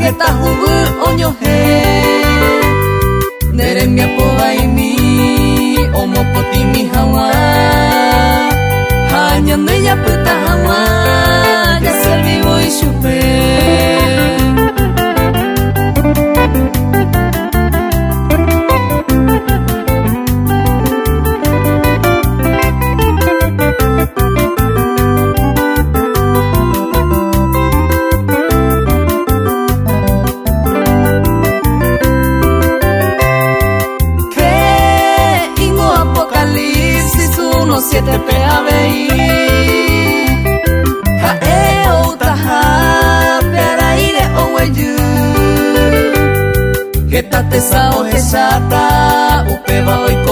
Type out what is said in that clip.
heta hubu onyohe Neremia poaini omopotimi hawa Hanya meya puta hawa Ya se vivo y chupe Siete PABI Hae o taha Pearaire o weyu Getate sao hesata Upeba oito